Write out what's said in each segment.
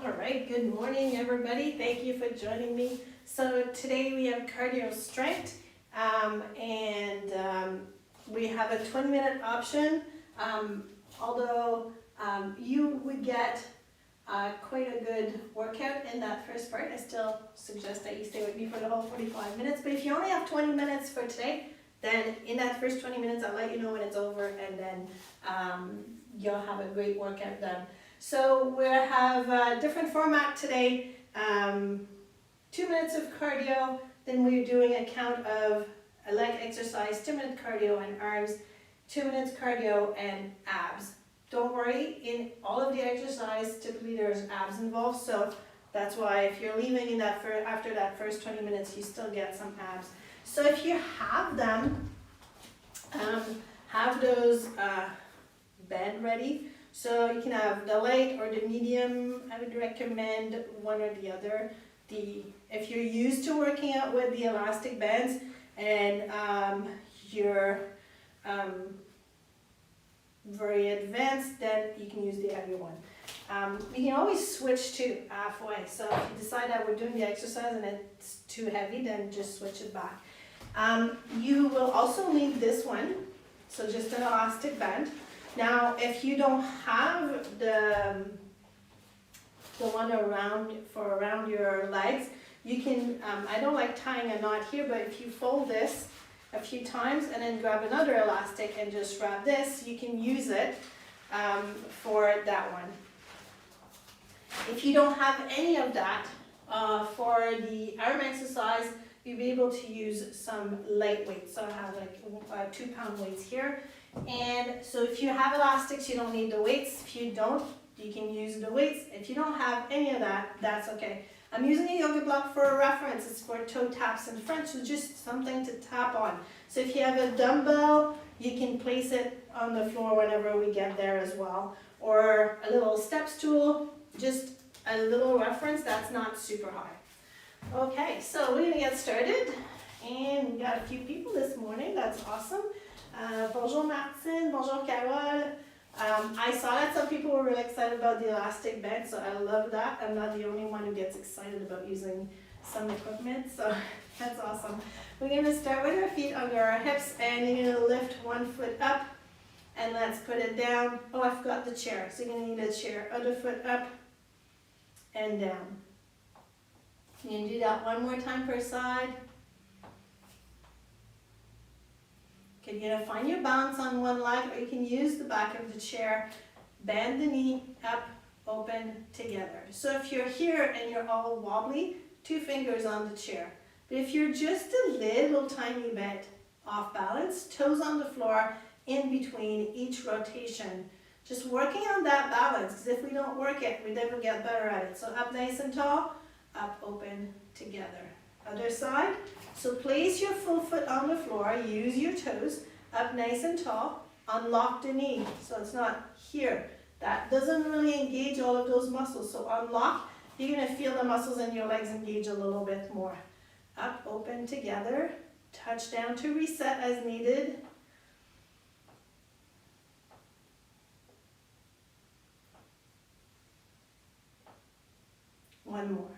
All right, good morning, everybody. Thank you for joining me. So today we have cardio strength, and we have a 20-minute option. Although you would get quite a good workout in that first part, I still suggest that you stay with me for the whole 45 minutes. But if you only have 20 minutes for today, then in that first 20 minutes, I'll let you know when it's over, and then you'll have a great workout done. So we'll have a different format today, 2 minutes of cardio, then we're doing a count of a leg exercise, 2-minute cardio and arms, 2 minutes cardio and abs. Don't worry, in all of the exercise, typically there's abs involved, so that's why if you're leaving in that after that first 20 minutes, you still get some abs. So if you have them, have those band ready. So you can have the light or the medium. I would recommend one or the other. If you're used to working out with the elastic bands and you're very advanced, then you can use the heavy one. You can always switch to halfway. So if you decide that we're doing the exercise and it's too heavy, then just switch it back. You will also need this one, so just an elastic band. Now, if you don't have the one around your legs, you can, I don't like tying a knot here, but if you fold this a few times and then grab another elastic and just wrap this, you can use it for that one. If you don't have any of that, for the arm exercise, you'll be able to use some light weights. So I have like 2-pound weights here. And so if you have elastics, you don't need the weights. If you don't, you can use the weights. If you don't have any of that, that's okay. I'm using a yoga block for a reference. It's for toe taps in French, so just something to tap on. So if you have a dumbbell, you can place it on the floor whenever we get there as well. Or a little step stool, just a little reference that's not super high. Okay, so we're gonna get started. And we got a few people this morning, that's awesome. Bonjour Martine, bonjour Carole. I saw that some people were really excited about the elastic band, so I love that. I'm not the only one who gets excited about using some equipment, so that's awesome. We're going to start with our feet under our hips, and you're going to lift one foot up, and let's put it down. Oh, I forgot the chair, so you're going to need a chair. Other foot up and down. You can do that one more time per side. Okay, you're gonna find your balance on one leg, or you can use the back of the chair. Bend the knee, up, open, together. So if you're here and you're all wobbly, 2 fingers on the chair. But if you're just a little tiny bit off balance, toes on the floor in between each rotation. Just working on that balance, because if we don't work it, we never get better at it. So up nice and tall, up, open, together. Other side. So place your full foot on the floor, use your toes, up nice and tall, unlock the knee, so it's not here. That doesn't really engage all of those muscles, so unlock, you're going to feel the muscles in your legs engage a little bit more. Up, open, together, touch down to reset as needed. One more.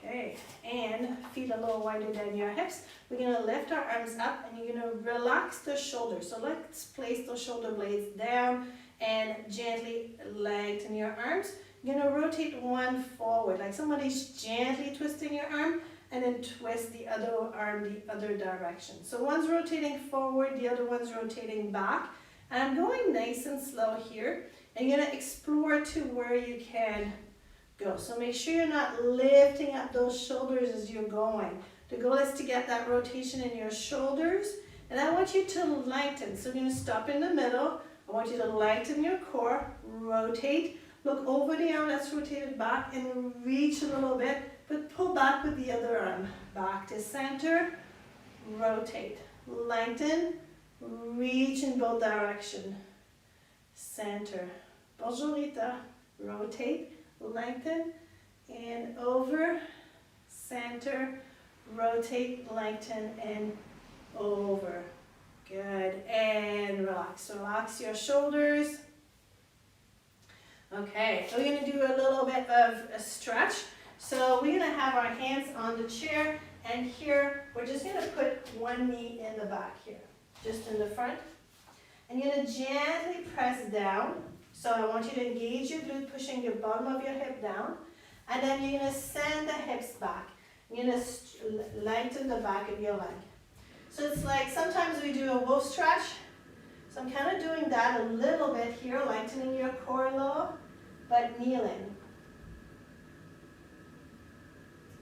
Okay, and feet a little wider than your hips. We're going to lift our arms up and you're going to relax the shoulders. So let's place those shoulder blades down and gently lengthen your arms. You're going to rotate one forward, like somebody's gently twisting your arm, and then twist the other arm the other direction. So one's rotating forward, the other one's rotating back. And I'm going nice and slow here. And you're going to explore to where you can go. So make sure you're not lifting up those shoulders as you're going. The goal is to get that rotation in your shoulders, and I want you to lengthen. So you're going to stop in the middle. I want you to lengthen your core, rotate, look over the arm that's rotated back, and reach a little bit, but pull back with the other arm. Back to center, rotate, lengthen, reach in both directions. Center. Bonjour Rita. Rotate, lengthen, and over, center, rotate, lengthen, and over. Good, and relax. So relax your shoulders. Okay, we're gonna do a little bit of a stretch. So we're gonna have our hands on the chair, and here, we're just gonna put one knee in the back here, just in the front. And you're gonna gently press down. So I want you to engage your glute, pushing your bottom of your hip down. And then you're gonna send the hips back. You're gonna lengthen the back of your leg. So it's like sometimes we do a wolf stretch. So I'm kind of doing that a little bit here, lengthening your core a little, but kneeling.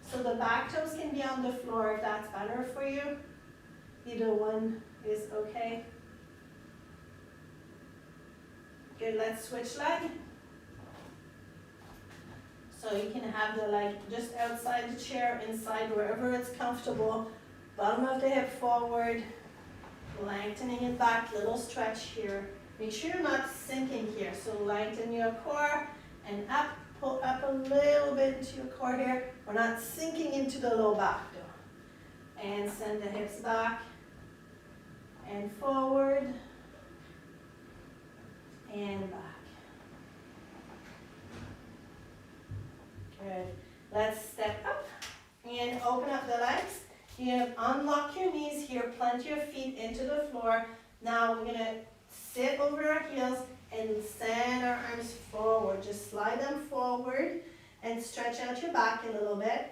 So the back toes can be on the floor if that's better for you. Either one is okay. Good, let's switch leg. So you can have the leg just outside the chair, inside, wherever it's comfortable. Bottom of the hip forward, lengthening it back, little stretch here. Make sure you're not sinking here. So lengthen your core and up, pull up a little bit into your core here. We're not sinking into the low back though. And send the hips back and forward and back. Good. Let's step up and open up the legs. You're going to unlock your knees here, plant your feet into the floor. Now we're going to sit over our heels and send our arms forward. Just slide them forward and stretch out your back a little bit.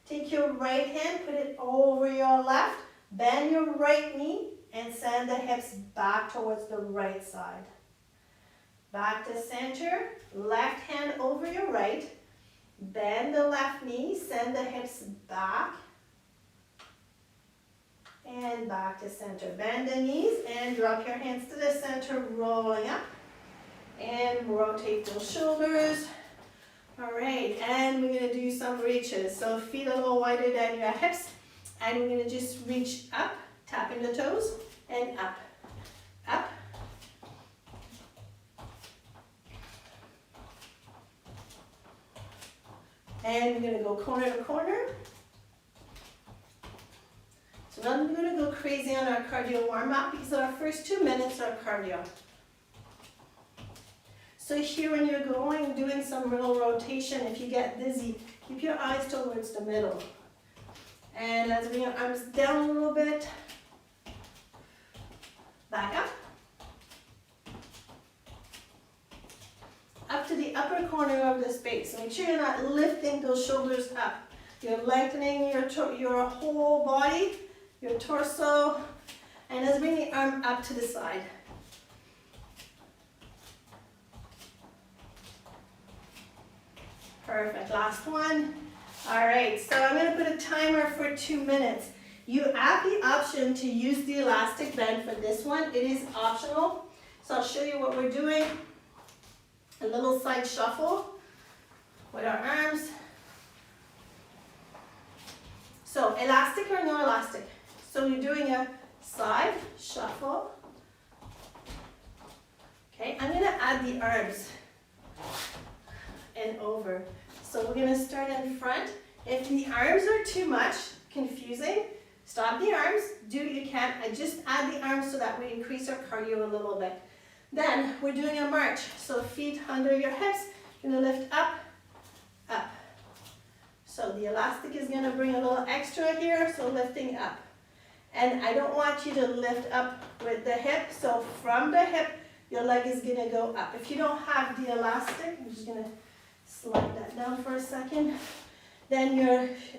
Take your right hand, put it over your left, bend your right knee and send the hips back towards the right side. Back to center, left hand over your right. Bend the left knee, send the hips back and back to center. Bend the knees and drop your hands to the center, rolling up and rotate those shoulders. All right, and we're gonna do some reaches. So feet a little wider than your hips, and we're gonna just reach up, tapping the toes and up, up. And we're going to go corner to corner. So now we're going to go crazy on our cardio warm-up because our first 2 minutes are cardio. So here when you're going, doing some little rotation, if you get dizzy, keep your eyes towards the middle. And let's bring your arms down a little bit. Back up. Up to the upper corner of the space. So make sure you're not lifting those shoulders up. You're lengthening your whole body, your torso, and let's bring the arm up to the side. Perfect, last one. All right, so I'm gonna put a timer for 2 minutes. You have the option to use the elastic band for this one. It is optional. So I'll show you what we're doing. A little side shuffle with our arms. So elastic or no elastic? So you're doing a side shuffle. Okay, I'm gonna add the arms and over. So we're gonna start in front. If the arms are too much, confusing, stop the arms, do what you can, and just add the arms so that we increase our cardio a little bit. Then we're doing a march. So feet under your hips, you're gonna lift up, up. So the elastic is gonna bring a little extra here, so lifting up. And I don't want you to lift up with the hip, so from the hip, your leg is gonna go up. If you don't have the elastic, I'm just gonna slide that down for a second. Then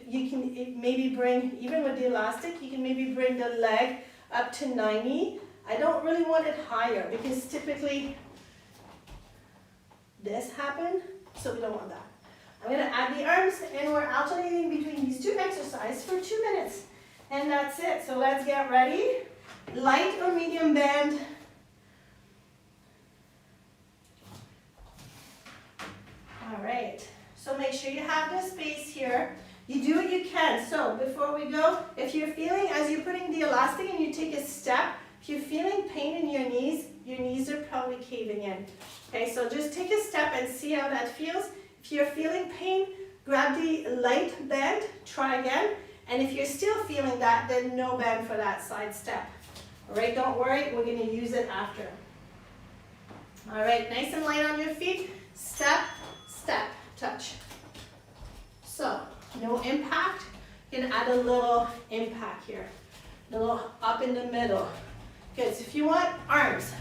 you can maybe bring, even with the elastic, you can maybe bring the leg up to 90. I don't really want it higher because typically this happened, so we don't want that. I'm gonna add the arms and we're alternating between these two exercises for 2 minutes. And that's it, so let's get ready. Light or medium band. All right, so make sure you have the space here. You do what you can. So before we go, if you're feeling, as you're putting the elastic and you take a step, if you're feeling pain in your knees are probably caving in. Okay, so just take a step and see how that feels. If you're feeling pain, grab the light band, try again. And if you're still feeling that, then no band for that side step. All right, don't worry, we're gonna use it after. All right, nice and light on your feet. step, step, touch. So, no impact. You can add a little impact here. A little up in the middle. Good, so if you want arms.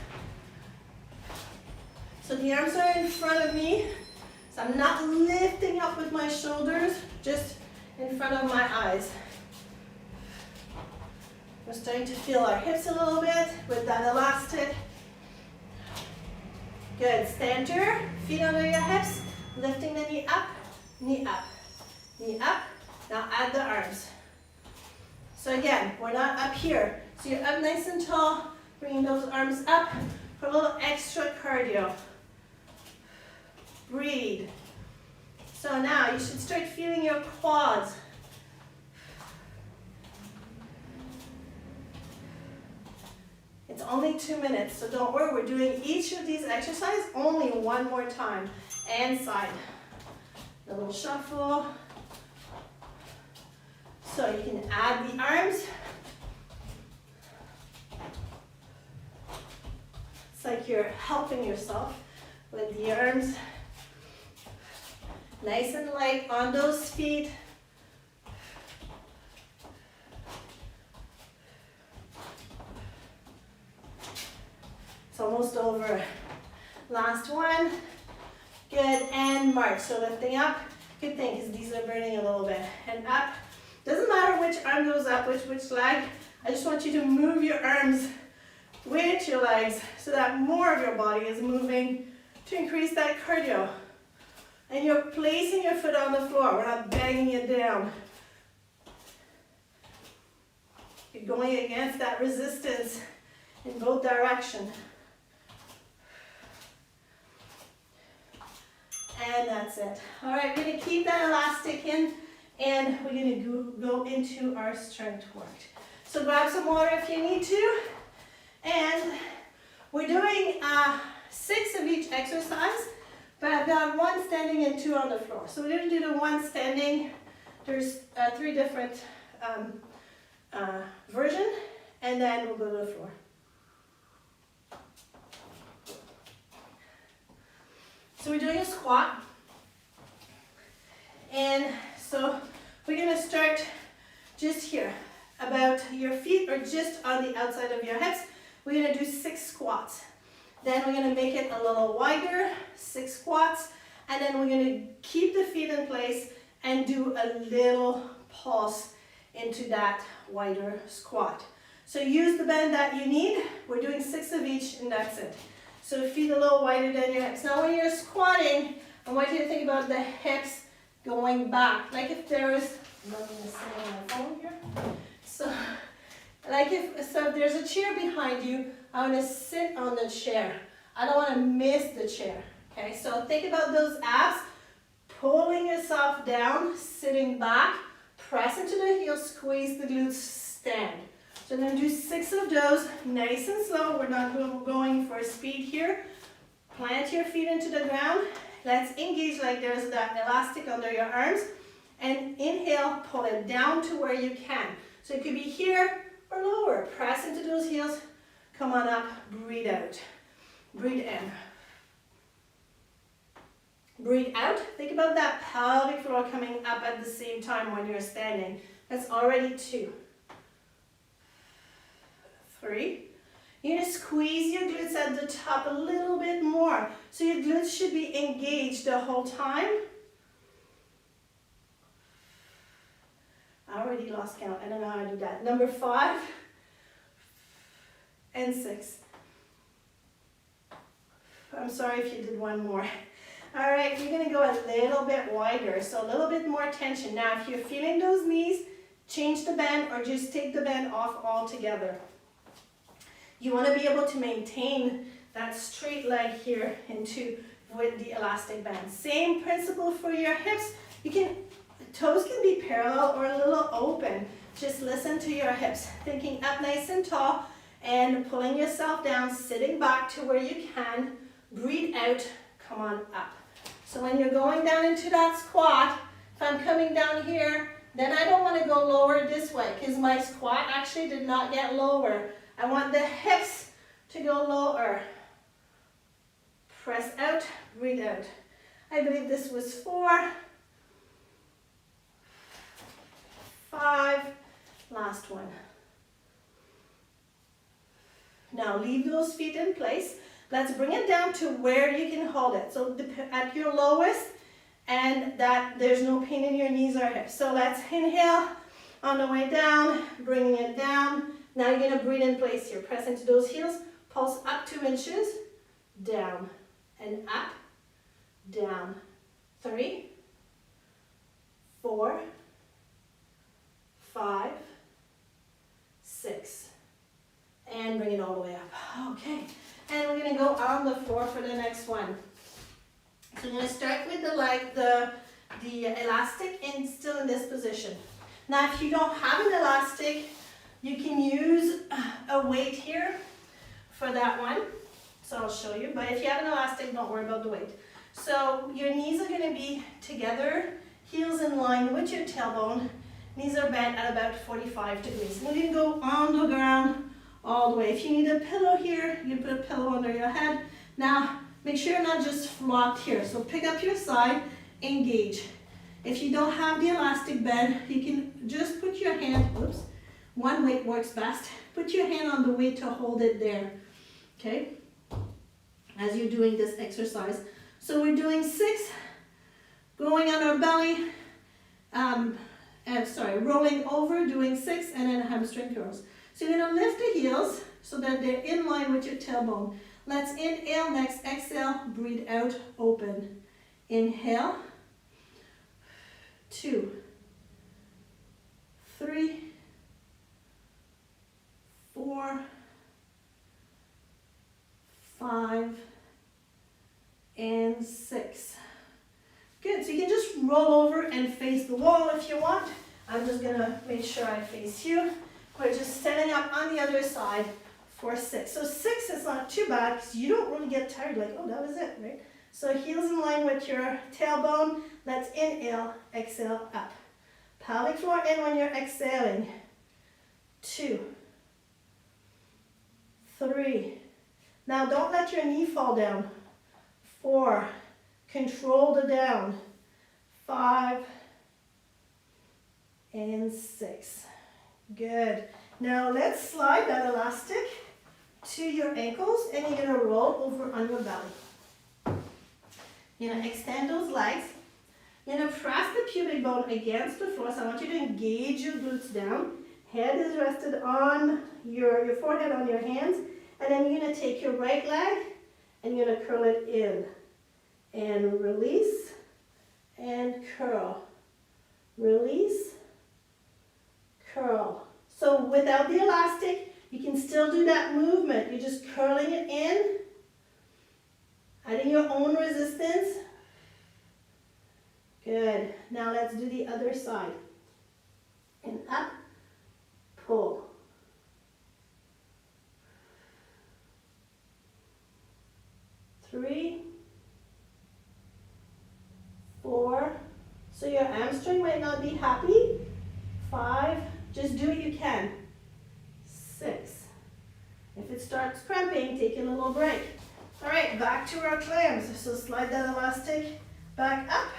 So the arms are in front of me. So I'm not lifting up with my shoulders, just in front of my eyes. We're starting to feel our hips a little bit with that elastic. Good, center, feet under your hips, lifting the knee up, knee up, knee up. Now add the arms. So again, we're not up here. So you're up nice and tall, bringing those arms up for a little extra cardio. Breathe. So now you should start feeling your quads. It's only 2 minutes, so don't worry, we're doing each of these exercises only one more time. And side. A little shuffle. So you can add the arms. It's like you're helping yourself with the arms. Nice and light on those feet. It's almost over. Last one. Good, and march. So lifting up. Good thing, because these are burning a little bit. And up. Doesn't matter which arm goes up, which leg. I just want you to move your arms with your legs so that more of your body is moving to increase that cardio. And you're placing your foot on the floor. We're not banging it down. You're going against that resistance in both directions. And that's it. All right, we're going to keep that elastic in, and we're going to go into our strength work. So grab some water if you need to. And we're doing 6 of each exercise, but I've got 1 standing and 2 on the floor. So we're going to do the 1 standing. There's 3 different versions, and then we'll go to the floor. So we're doing a squat. And so we're going to start just here. About your feet are just on the outside of your hips. We're going to do 6 squats. Then we're going to make it a little wider, 6 squats. And then we're going to keep the feet in place and do a little pulse into that wider squat. So use the bend that you need. We're doing 6 of each, and that's it. So feet a little wider than your hips. Now when you're squatting, I want you to think about the hips going back. Like if there is, I'm not going to sit on my phone here. So if there's a chair behind you, I want to sit on the chair. I don't want to miss the chair. Okay, so think about those abs, pulling yourself down, sitting back, press into the heels, squeeze the glutes, stand. So I'm going to do 6 of those, nice and slow. We're not going for speed here. Plant your feet into the ground. Let's engage like there's that elastic under your arms. And inhale, pull it down to where you can. So it could be here or lower. Press into those heels. Come on up, breathe out. Breathe in. Breathe out. Think about that pelvic floor coming up at the same time when you're standing. That's already 2. 3. You're going to squeeze your glutes at the top a little bit more. So your glutes should be engaged the whole time. I already lost count. I don't know how to do that. Number 5 and 6. I'm sorry if you did one more. All right, you're going to go a little bit wider, so a little bit more tension. Now, if you're feeling those knees, change the bend or just take the bend off altogether. You want to be able to maintain that straight leg here with the elastic band. Same principle for your hips. Toes can be parallel or a little open. Just listen to your hips. Thinking up nice and tall and pulling yourself down, sitting back to where you can. Breathe out, come on up. So when you're going down into that squat, if I'm coming down here, then I don't want to go lower this way because my squat actually did not get lower. I want the hips to go lower. Press out, breathe out. I believe this was 4, 5, last one. Now leave those feet in place. Let's bring it down to where you can hold it. So at your lowest, and that there's no pain in your knees or hips. So let's inhale on the way down, bringing it down. Now you're gonna breathe in place here. Press into those heels, pulse up 2 inches, down, and up, down. 3, 4, 5, 6. And bring it all the way up. Okay, and we're gonna go on the floor for the next one. So you're gonna start with the elastic and still in this position. Now if you don't have an elastic, you can use a weight here for that one. So I'll show you, but if you have an elastic, don't worry about the weight. So your knees are gonna be together, heels in line with your tailbone, knees are bent at about 45 degrees. We're gonna go on the ground all the way. If you need a pillow here, you can put a pillow under your head. Now, make sure you're not just flopped here. So pick up your side, engage. If you don't have the elastic bed, you can just put your hand, oops, one weight works best. Put your hand on the weight to hold it there, okay? As you're doing this exercise. So we're doing 6, going on our belly, rolling over, doing 6, and then hamstring curls. So you're gonna lift the heels so that they're in line with your tailbone. Let's inhale, next exhale, breathe out, open. Inhale, 2, 3, 4, 5, and 6. Good, so you can just roll over and face the wall if you want. I'm just gonna make sure I face you. We're just standing up on the other side for 6. So 6 is not too bad because you don't really get tired like, oh, that was it, right? So heels in line with your tailbone. Let's inhale, exhale, up. Pelvic floor in when you're exhaling. 2, 3. Now don't let your knee fall down. 4, control the down. 5, and 6. Good. Now let's slide that elastic to your ankles and you're gonna roll over on your belly. You're gonna extend those legs. You're gonna press the pubic bone against the floor. So I want you to engage your glutes down. Head is rested on your forehead on your hands. And then you're gonna take your right leg and you're gonna curl it in. And release and curl. Release, curl. So without the elastic, you can still do that movement. You're just curling it in, adding your own resistance. Good. Now let's do the other side. And up, pull. Three, 4. So your hamstring might not be happy. 5. Just do what you can. 6. If it starts cramping, take a little break. All right, back to our clams. So slide that elastic back up.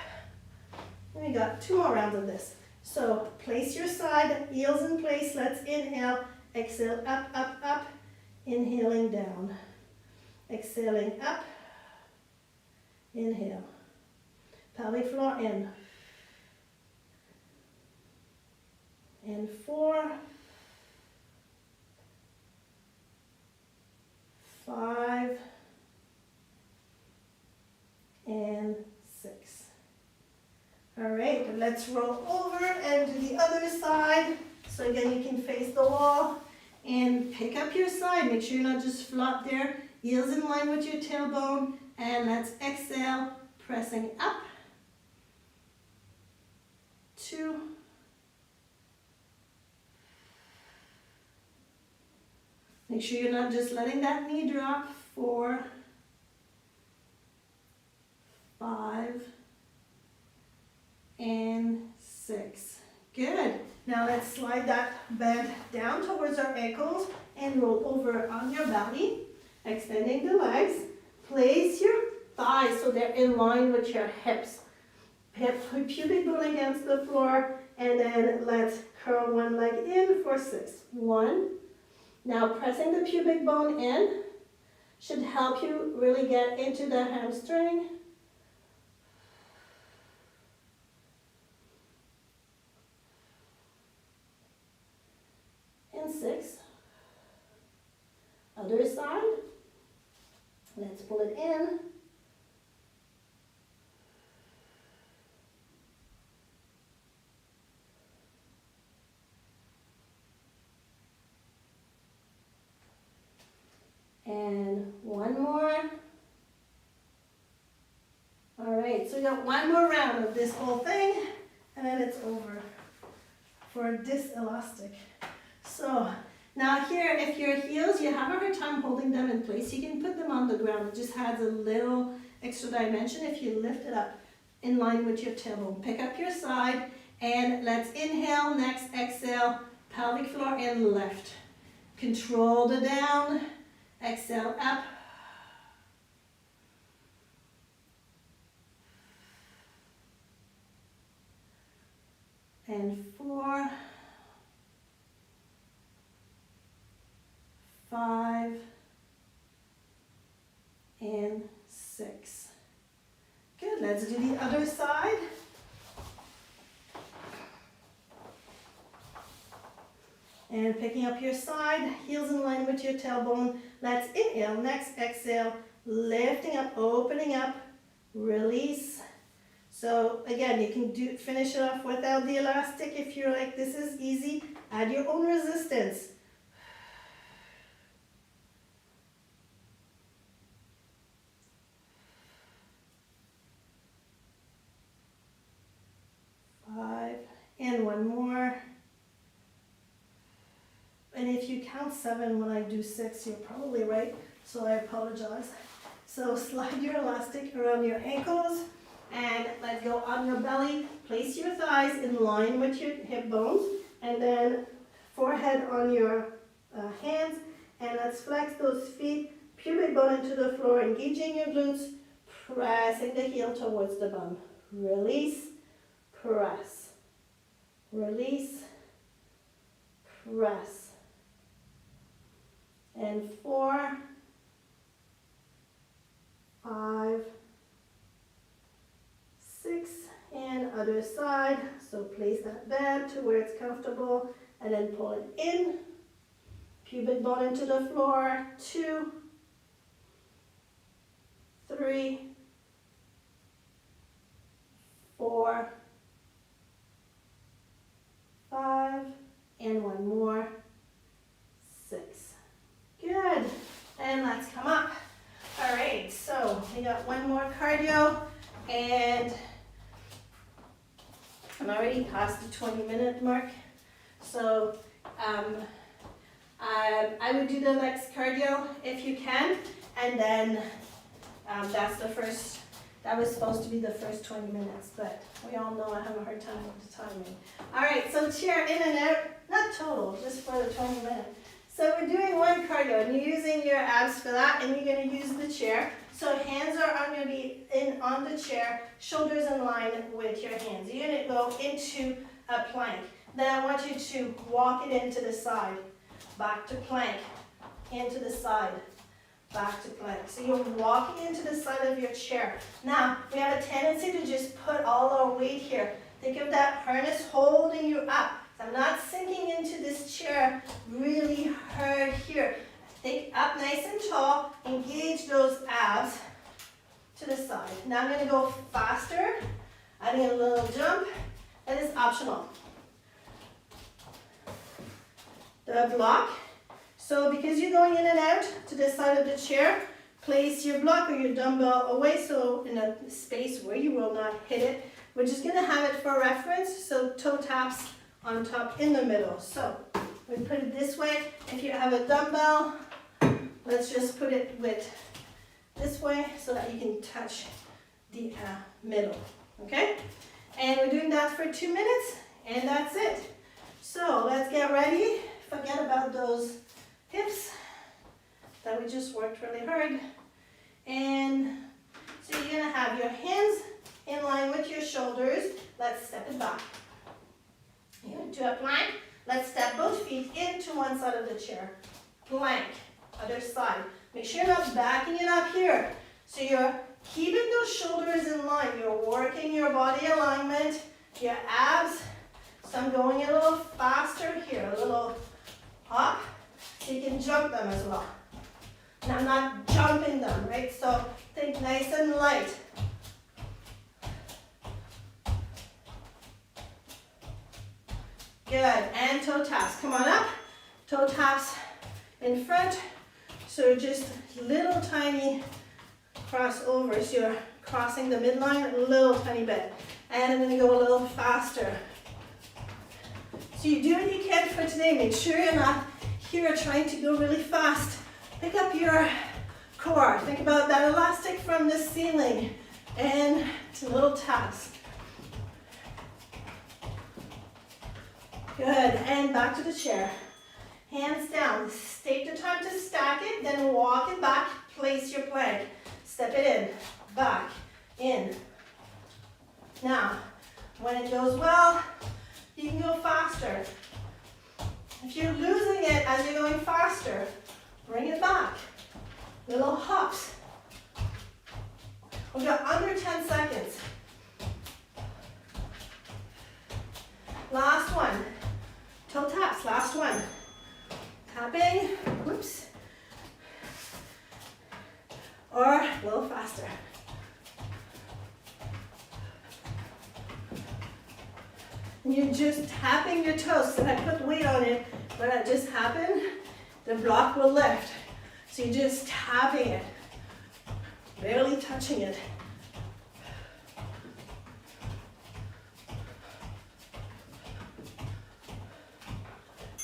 And we got 2 more rounds of this. So place your side, heels in place. Let's inhale, exhale, up, up, up. Inhaling down. Exhaling up. Inhale. Pelvic floor in. And 4, 5, and 6. All right, let's roll over and do the other side. So again, you can face the wall and pick up your side. Make sure you're not just flat there. Heels in line with your tailbone. And let's exhale, pressing up. 2. Make sure you're not just letting that knee drop. 4, 5, and 6. Good. Now let's slide that bed down towards our ankles and roll over on your belly, extending the legs. Place your thighs. So so they're in line with your hips. Pubic bone against the floor, and then let's curl one leg in for 6. 1. Now pressing the pubic bone in should help you really get into the hamstring. And 6. Other side. Let's pull it in. And one more. All right, so we got one more round of this whole thing, and then it's over for this elastic. So now here, if your heels, you have a hard time holding them in place, you can put them on the ground. It just adds a little extra dimension if you lift it up in line with your tailbone. Pick up your side, and let's inhale, next exhale, pelvic floor in, lift. Control the down. Exhale up. And 4, 5, and 6. Good, let's do the other side. And picking up your side, heels in line with your tailbone. Let's inhale, next exhale, lifting up, opening up, release. So again, you can finish it off without the elastic if you're like, this is easy. Add your own resistance. Five, and one more. And if you count 7 when I do 6, you're probably right, so I apologize. So slide your elastic around your ankles and let go on your belly. Place your thighs in line with your hip bones, and then forehead on your hands, and let's flex those feet, pubic bone into the floor, engaging your glutes, pressing the heel towards the bum. Release, press, release, press. And 4, 5, 6, and other side. So place that bed to where it's comfortable, and then pull it in. Pubic bone into the floor. 2, 3, 4, 5, and one more. 6. Good, and let's come up. All right, so we got one more cardio, and I'm already past the 20-minute mark. So I would do the next cardio if you can, and then that was supposed to be the first 20 minutes, but we all know I have a hard time with the timing. All right, so chair in and out, not total, just for the 20 minutes. So we're doing one cardio, and you're using your abs for that, and you're going to use the chair. So hands are going to be on the chair, shoulders in line with your hands. You're going to go into a plank. Then I want you to walk it into the side, back to plank, into the side, back to plank. So you're walking into the side of your chair. Now, we have a tendency to just put all our weight here. Think of that harness holding you up. I'm not sinking into this chair really hard here. Think up nice and tall, engage those abs to the side. Now I'm going to go faster, adding a little jump, and it's optional. The block. So because you're going in and out to the side of the chair, place your block or your dumbbell away so in a space where you will not hit it. We're just going to have it for reference, so toe taps on top in the middle. So we put it this way. If you have a dumbbell, let's just put it with this way so that you can touch the middle, okay? And we're doing that for 2 minutes, and that's it. So let's get ready. Forget about those hips that we just worked really hard. And so you're gonna have let's step it back. To a plank, let's step both feet into one side of the chair. Plank, other side. Make sure you're not backing it up here. So you're keeping those shoulders in line. You're working your body alignment, your abs. So I'm going a little faster here, a little up, so you can jump them as well. And I'm not jumping them, right? So think nice and light. Good, and toe taps. Come on up. Toe taps in front. So just little tiny crossovers. You're crossing the midline a little tiny bit. And I'm gonna go a little faster. So you do what you can for today. Make sure you're not here trying to go really fast. Pick up your core. Think about that elastic from the ceiling. And to little taps. Good, and back to the chair. Hands down. Take the time to stack it, then walk it back. Place your plank. Step it in, back, in. Now, when it goes well, you can go faster. If you're losing it as you're going faster, bring it back. Little hops. We've got under 10 seconds. Last one. Toe taps, last one. Tapping, whoops. Or a little faster. And you're just tapping your toes. So I put weight on it, when that just happened, the block will lift. So you're just tapping it, barely touching it.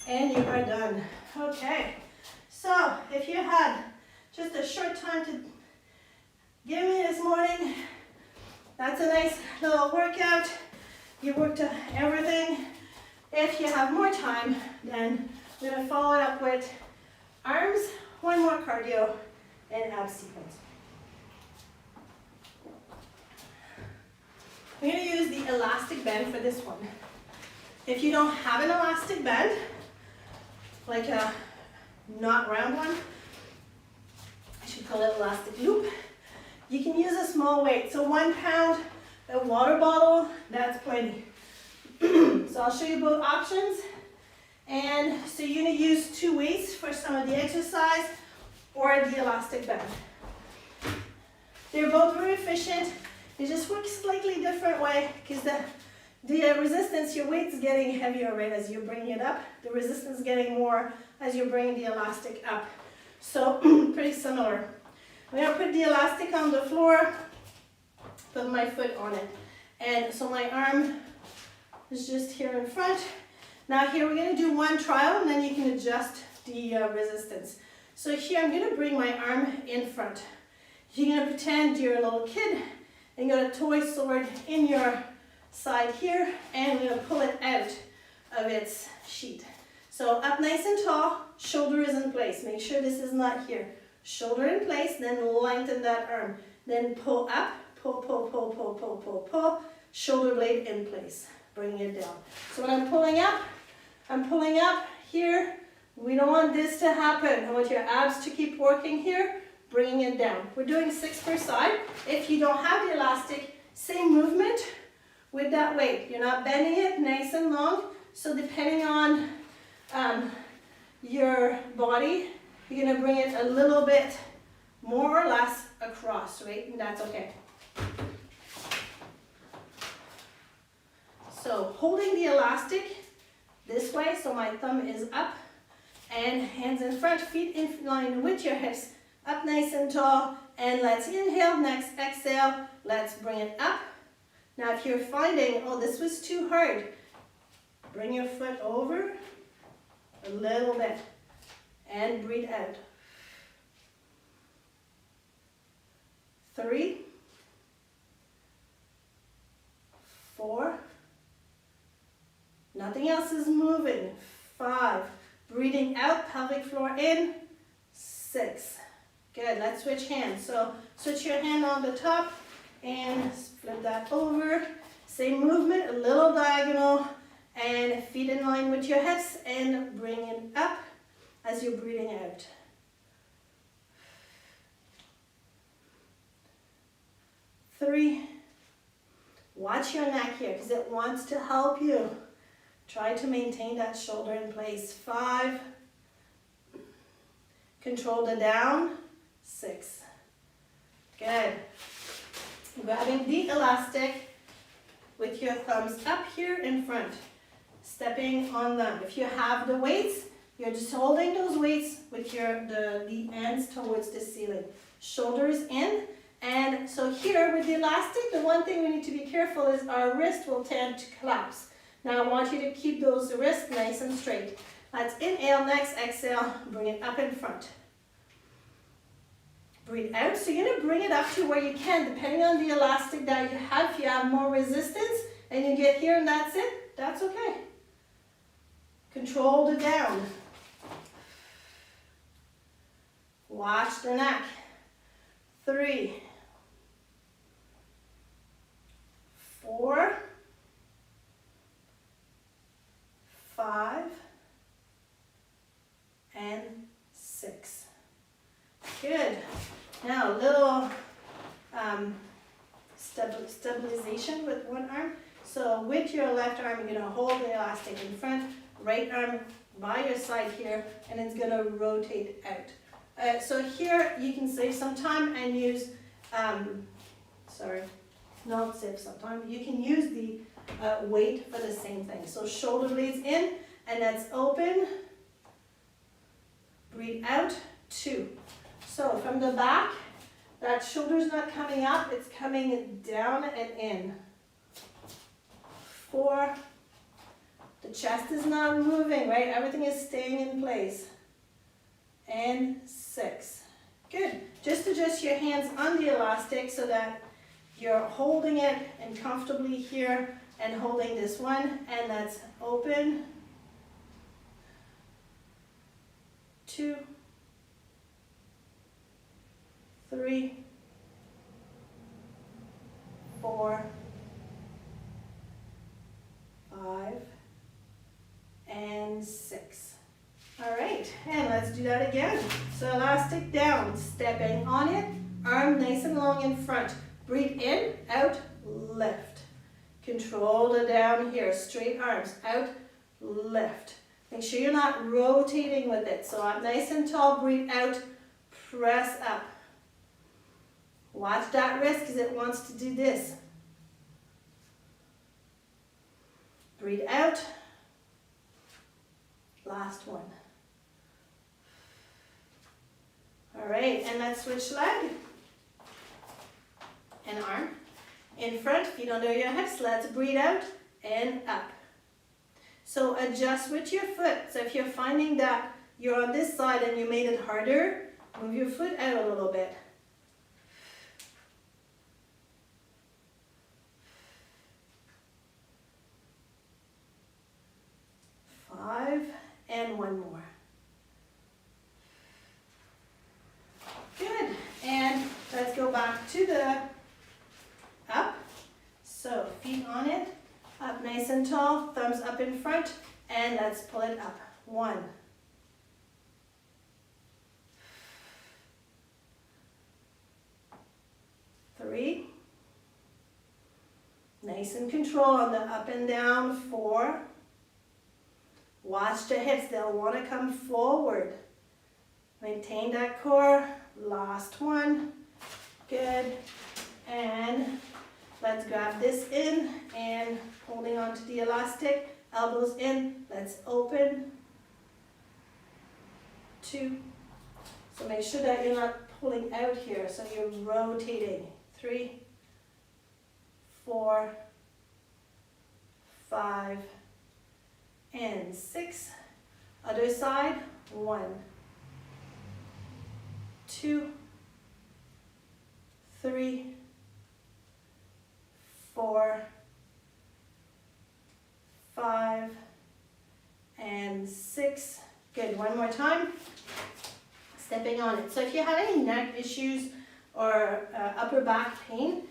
And you are done. Okay, so if you had just a short time to give me this morning, that's a nice little workout. You worked everything. If you have more time, then we're gonna follow it up with arms, one more cardio, and ab sequence. We're gonna use the elastic band for this one. If you don't have an elastic band, like a not round one, I should call it elastic loop, you can use a small weight. So 1 pound, a water bottle, that's plenty. So I'll show you both options. And so you're gonna use 2 weights for some of the exercise or the elastic band. They're both very efficient. They just work slightly different way because the resistance, your weight's getting heavier right as you're bringing it up. The resistance is getting more as you're bringing the elastic up. So pretty similar. I'm gonna put the elastic on the floor, put my foot on it. And so my arm is just here in front. Now here we're gonna do one trial and then you can adjust the resistance. So here I'm gonna bring my arm in front. You're gonna pretend you're a little kid and you got a toy sword in your side here, and we're gonna pull it out of its sheet. So up nice and tall, shoulder is in place. Make sure this is not here. Shoulder in place, then lengthen that arm. Then pull up, pull, pull, pull, pull, pull, pull, pull. Shoulder blade in place, bringing it down. So when I'm pulling up here. We don't want this to happen. I want your abs to keep working here, bringing it down. We're doing 6 per side. If you don't have the elastic, same movement with that weight. You're not bending it nice and long. So depending on your body, you're gonna bring it a little bit more or less across, right? And that's okay. So holding the elastic this way, so my thumb is up and hands in front, feet in line with your hips, up nice and tall. And let's inhale, next exhale, let's bring it up. Now if you're finding, oh, this was too hard, bring your foot over a little bit and breathe out. 3, 4, nothing else is moving. 5, breathing out, pelvic floor in. 6, good, let's switch hands. So switch your hand on the top and flip that over Same movement, a little diagonal, and feet in line with your hips, and bring it up as you're breathing out. 3. Watch your neck here because it wants to help you. Try to maintain that shoulder in place. 5. Control the down. 6. Good. Grabbing the elastic with your thumbs up here in front. Stepping on them. If you have the weights, you're just holding those weights with the ends towards the ceiling. Shoulders in. And so here with the elastic, the one thing we need to be careful is our wrist will tend to collapse. Now I want you to keep those wrists nice and straight. Let's inhale, next exhale, bring it up in front. Breathe out. So you're going to bring it up to where you can, depending on the elastic that you have. If you have more resistance and you get here and that's it, that's okay. Control the down. Watch the neck. 3, 4, 5, and 6. Good. Now a little stabilization with one arm. So with your left arm, you're going to hold the elastic in front, right arm by your side here, and it's going to rotate out. So here you can save some time and use, not save some time, you can use the weight for the same thing. So shoulder blades in, and that's open. Breathe out, 2. So from the back, that shoulder's not coming up, it's coming down and in. 4. The chest is not moving, right? Everything is staying in place. And 6. Good. Just adjust your hands on the elastic so that you're holding it and comfortably here and holding this one, and that's open. 2, 3, 4, 5, and 6. All right, and let's do that again. So elastic down, stepping on it, arm nice and long in front. Breathe in, out, lift. Control the down here, straight arms, out, lift. Make sure you're not rotating with it. So up nice and tall, breathe out, press up. Watch that wrist because it wants to do this. Breathe out. Last one. All right, and let's switch leg and arm. In front, feet under your hips. Let's breathe out and up. So adjust with your foot. So if you're finding that you're on this side and you made it harder, move your foot out a little bit. 5, and one more. Good, and let's go back to the up. So feet on it, up nice and tall, thumbs up in front, and let's pull it up. 1, 3, nice and control on the up and down. 4, watch the hips, they'll want to come forward. Maintain that core. Last one. Good. And let's grab this in and holding on to the elastic. Elbows in. Let's open. 2. So make sure that you're not pulling out here. So you're rotating. 3, 4, 5, and 6. Other side. 1, 2, 3, 4, 5, and 6. Good. One more time. Stepping on it. So if you have any neck issues or upper back pain,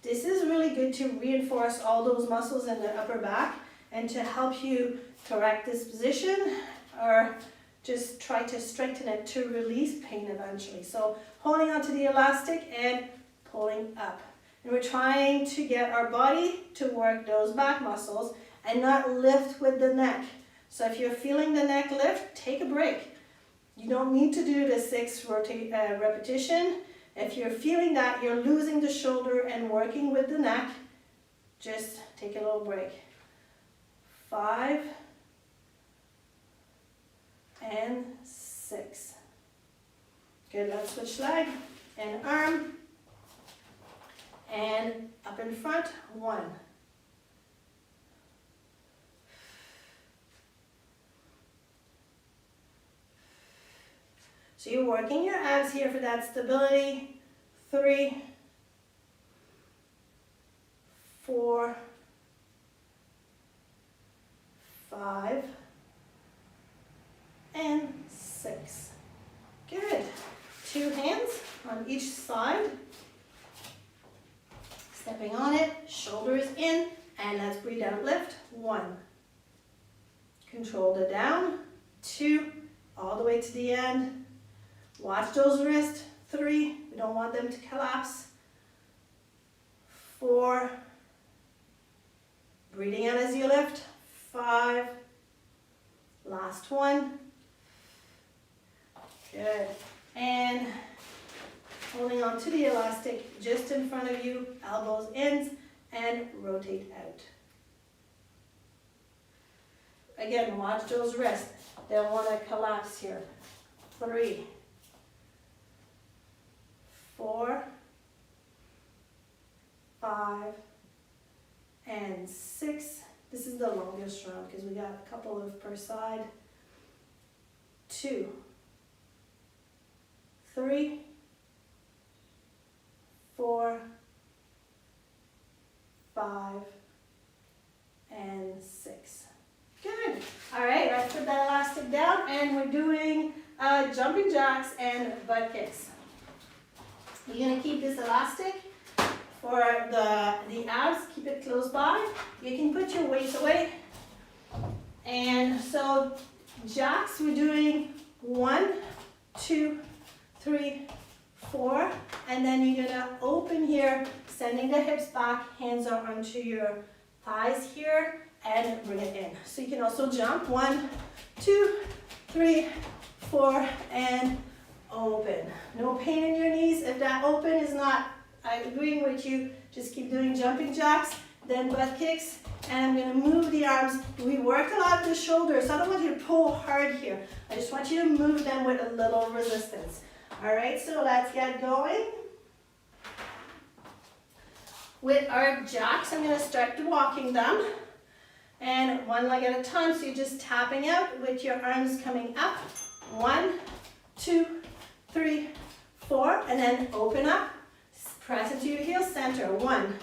This is really good to reinforce all those muscles in the upper back and to help you correct this position or just try to strengthen it to release pain eventually. So holding onto the elastic and pulling up. And we're trying to get our body to work those back muscles and not lift with the neck. So if you're feeling the neck lift, take a break. You don't need to do the 6 repetition. If you're feeling that you're losing the shoulder and working with the neck, just take a little break. 5 and 6. Good, let's switch leg and arm. And up in front, 1. So you're working your abs here for that stability. 3, 4, 5, and 6. Good. 2 hands on each side. Stepping on it, shoulders in, and let's breathe out, lift. 1. Control the down. 2, all the way to the end. Watch those wrists. 3, we don't want them to collapse. 4, breathing out as you lift. 5, last one. Good. And holding on to the elastic just in front of you, elbows in, and rotate out. Again, watch those wrists. They don't want to collapse here. 3, 4, 5, and 6. This is the longest round because we got a couple of per side. 2, 3, 4, 5, and 6. Good. All right, let's put that elastic down, and we're doing jumping jacks and butt kicks. You're gonna keep this elastic for the abs. Keep it close by. You can put your weights away. And so jacks, we're doing 1, 2, 3, 4, and then you're gonna open here, sending the hips back, hands are onto your thighs here, and bring it in. So you can also jump. 1, 2, 3, 4, and open. No pain in your knees. If that open is not, I'm agreeing with you, just keep doing jumping jacks, then butt kicks, and I'm gonna move the arms. We worked a lot of the shoulders, so I don't want you to pull hard here. I just want you to move them with a little resistance. All right, so let's get going. With our jacks, I'm gonna start walking them. And 1 leg at a time, so you're just tapping out with your arms coming up. 1, 2, 3, 4, and then open up. Press into your heel center. 1,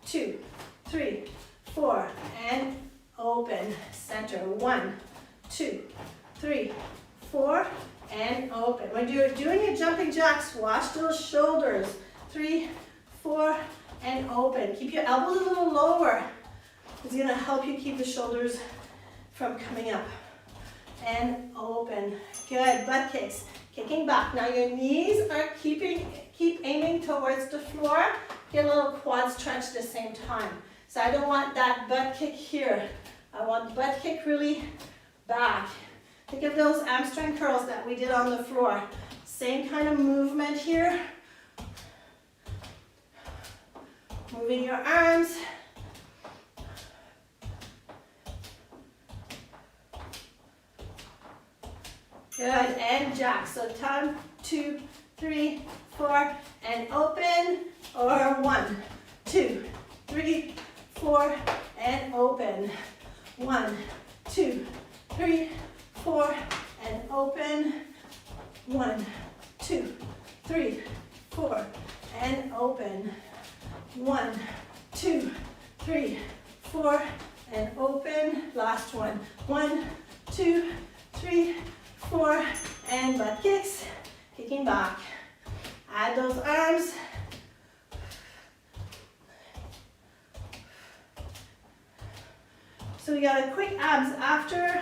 2, 3, 4, and open. Center. 1, 2, 3, 4, and open. When you're doing your jumping jacks, watch those shoulders. 3, 4, and open. Keep your elbows a little lower. It's going to help you keep the shoulders from coming up. And open. Good. Butt kicks. Kicking back. Now your knees are keep aiming towards the floor. Get a little quad stretch at the same time. So I don't want that butt kick here. I want butt kick really back. Think of those hamstring curls that we did on the floor. Same kind of movement here. Moving your arms. Good, and jack. So 1, 2, 3, 4, and open, or 1, 2, 3, 4, and open. 1, 2, 3, 4, and open. 1, 2, 3, 4, and open. 1, 2, 3, 4, and open. Last one. 1, 2, 3, 4, and butt kicks, kicking back. Add those arms. So we got a quick abs after.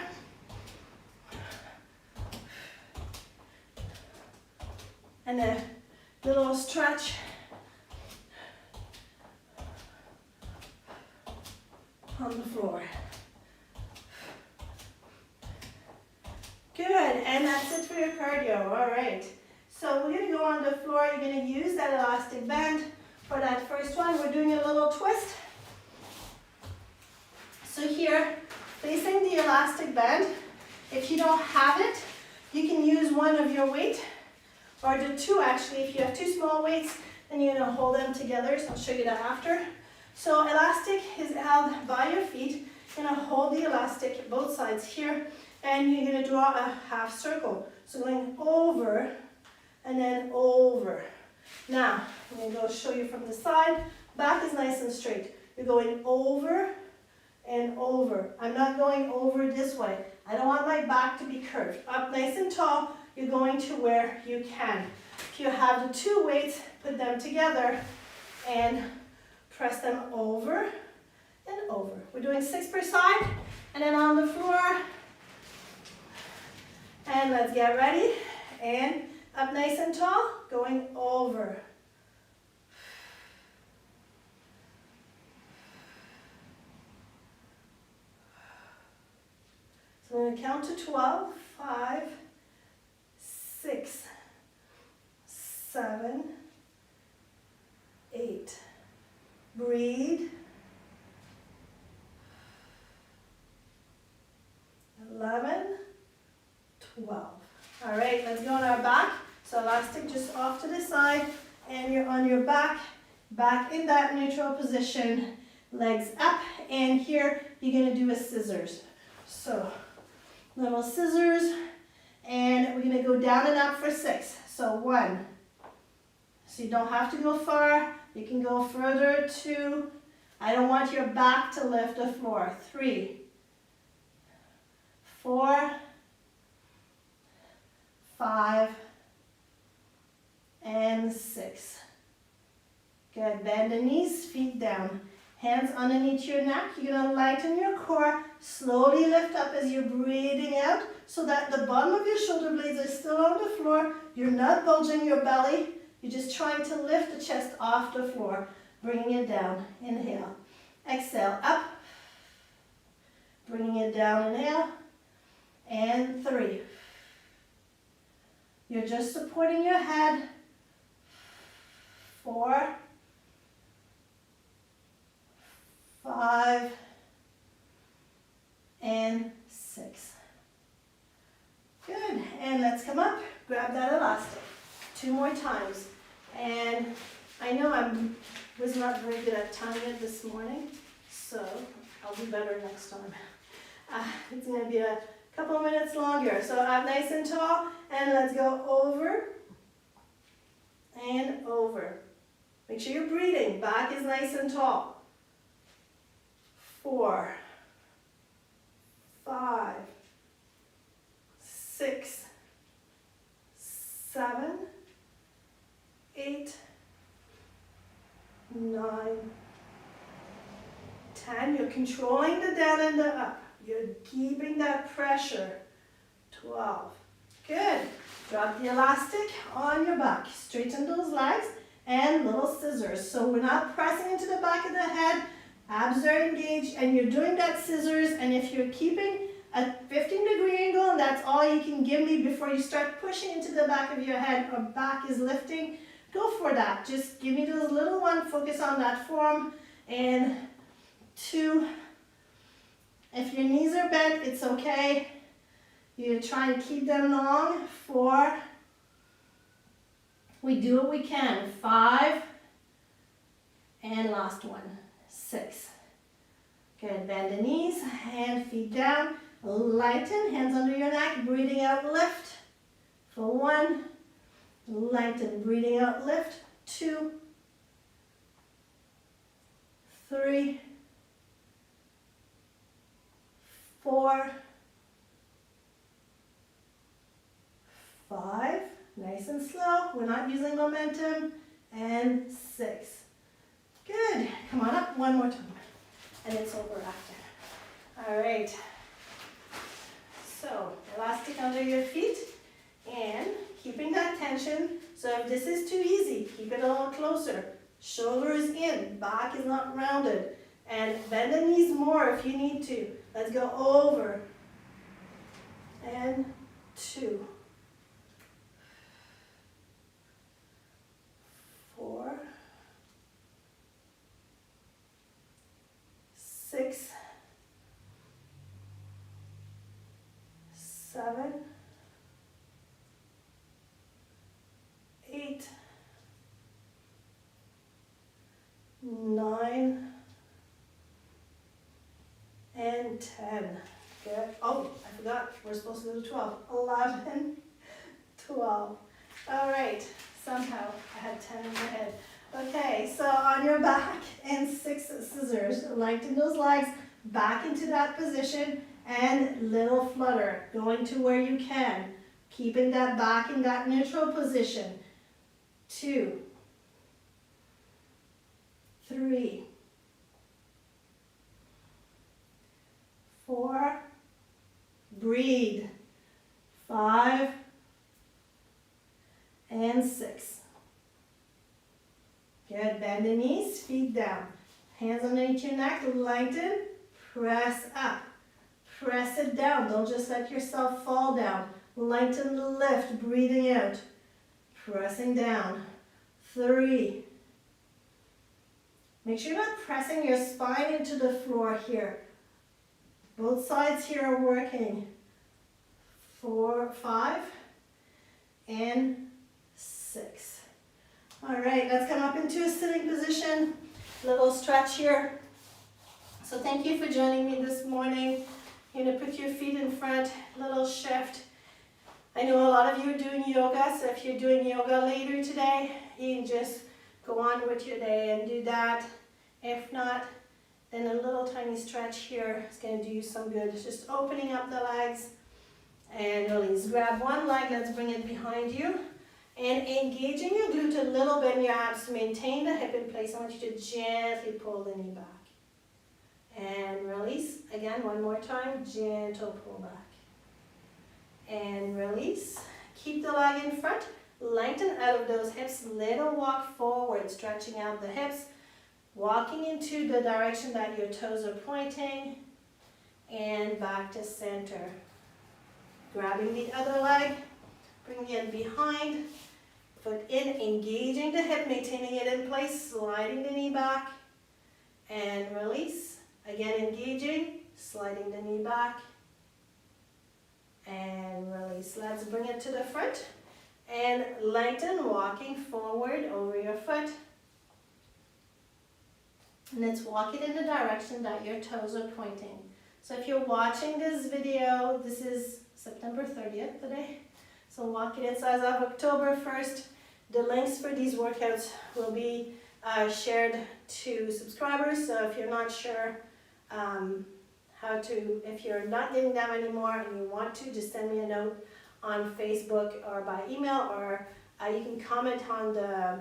And a little stretch. On the floor. Good, and that's it for your cardio. All right. So we're gonna go on the floor. You're gonna use that elastic band for that first one. We're doing a little twist. So here, placing the elastic band. If you don't have it, you can use one of your weight, or the two actually. If you have two small weights, then you're gonna hold them together. So I'll show you that after. So elastic is held by your feet. You're gonna hold the elastic both sides here, and you're gonna draw a half circle. So going over and then over. Now, I'm gonna go show you from the side. Back is nice and straight. You're going over and over. I'm not going over this way. I don't want my back to be curved. Up nice and tall, you're going to where you can. If you have the two weights, put them together and press them over and over. We're doing 6 per side, and then on the floor. And let's get ready. And up nice and tall, going over. So I'm going to count to 12. 5, 6, 7, 8. Breathe. 11, 12. All right, let's go on our back. So elastic just off to the side, and you're on your back, back in that neutral position, legs up, and here you're gonna do a scissors. So little scissors, and we're gonna go down and up for 6. So 1. So you don't have to go far. You can go further. 2. I don't want your back to lift the floor. 3, 4, 5, and 6. Good. Bend the knees, feet down. Hands underneath your neck. You're going to lighten your core. Slowly lift up as you're breathing out so that the bottom of your shoulder blades are still on the floor. You're not bulging your belly. You're just trying to lift the chest off the floor. Bringing it down. Inhale. Exhale. Up. Bringing it down. Inhale. And 3. You're just supporting your head. 4, 5, and 6. Good. And let's come up. Grab that elastic. 2 more times. And I know I was not very good at timing it this morning, so I'll do better next time. It's going to be a couple of minutes longer. So up nice and tall, and let's go over and over. Make sure you're breathing. Back is nice and tall. 4, 5, 6, 7, 8, 9, 10. You're controlling the down and the up. You're keeping that pressure. 12. Good. Drop the elastic on your back. Straighten those legs and little scissors. So we're not pressing into the back of the head. Abs are engaged, and you're doing that scissors. And if you're keeping a 15-degree angle, and that's all you can give me before you start pushing into the back of your head or back is lifting, go for that. Just give me those little ones. Focus on that form. And 2. If your knees are bent, it's okay. You try and keep them long. 4. We do what we can. 5. And last one. 6. Good. Bend the knees, hand, feet down. Lighten, hands under your neck. Breathing out, lift. For 1. Lighten, breathing out, lift. 2. 3. 4. 5. Nice and slow. We're not using momentum. And 6. Good. Come on up one more time. And it's over after. All right. So, elastic under your feet and keeping that tension. So if this is too easy, keep it a little closer. Shoulders in, back is not rounded. And bend the knees more if you need to. Let's go over. And 2. 4. 6. 7. 8. 9. And 10. Good. Oh, I forgot. We're supposed to do 12. 11. 12. All right. Somehow I had 10 in my head. Okay, so on your back and 6 scissors. Lengthen those legs back into that position and little flutter. Going to where you can. Keeping that back in that neutral position. 2. 3. 4. Breathe. 5. And 6. Good. Bend the knees, feet down. Hands underneath your neck, lengthen, press up. Press it down. Don't just let yourself fall down. Lengthen the lift, breathing out. Pressing down. 3. Make sure you're not pressing your spine into the floor here. Both sides here are working. 4, 5, and 6. All right, let's come up into a sitting position. Little stretch here. So thank you for joining me this morning. You're gonna put your feet in front, little shift. I know a lot of you are doing yoga, so if you're doing yoga later today, you can just go on with your day and do that. If not, then a little tiny stretch here is going to do you some good. It's just opening up the legs and release. Grab one leg, let's bring it behind you. And engaging your glute a little bit in your abs to maintain the hip in place. I want you to gently pull the knee back. And release. Again, one more time. Gentle pull back. And release. Keep the leg in front. Lengthen out of those hips. Little walk forward, stretching out the hips. Walking into the direction that your toes are pointing. And back to center. Grabbing the other leg. Bringing it behind. Foot in, engaging the hip, maintaining it in place. Sliding the knee back. And release. Again, engaging. Sliding the knee back. And release. Let's bring it to the front. And lengthen, walking forward over your foot. And let's walk it in the direction that your toes are pointing. So if you're watching this video, this is September 30th today. So walk it in. So as of October 1st, the links for these workouts will be shared to subscribers. So if you're not sure if you're not getting them anymore and you want to, just send me a note on Facebook or by email, or you can comment on the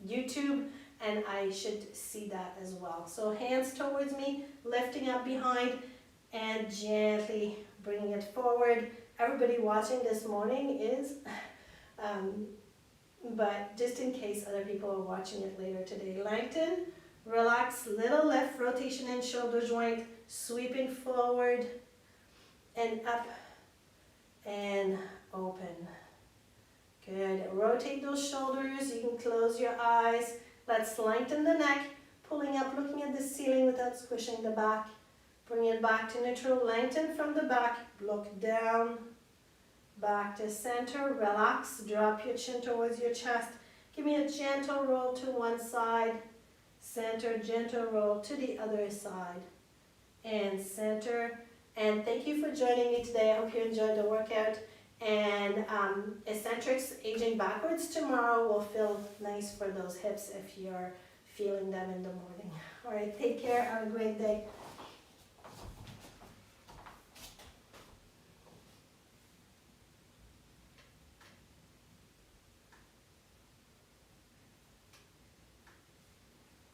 YouTube and I should see that as well. So hands towards me, lifting up behind and gently bringing it forward. Everybody watching this morning is, but just in case other people are watching it later today. Lengthen, relax, little lift, rotation in shoulder joint, sweeping forward and up and open. Good. Rotate those shoulders. You can close your eyes. Let's lengthen the neck, pulling up, looking at the ceiling without squishing the back. Bring it back to neutral. Lengthen from the back. Look down. Back to center. Relax. Drop your chin towards your chest. Give me a gentle roll to one side. Center. Gentle roll to the other side. And center. And thank you for joining me today. I hope you enjoyed the workout. And eccentrics aging backwards tomorrow will feel nice for those hips if you're feeling them in the morning. All right, take care. Have a great day.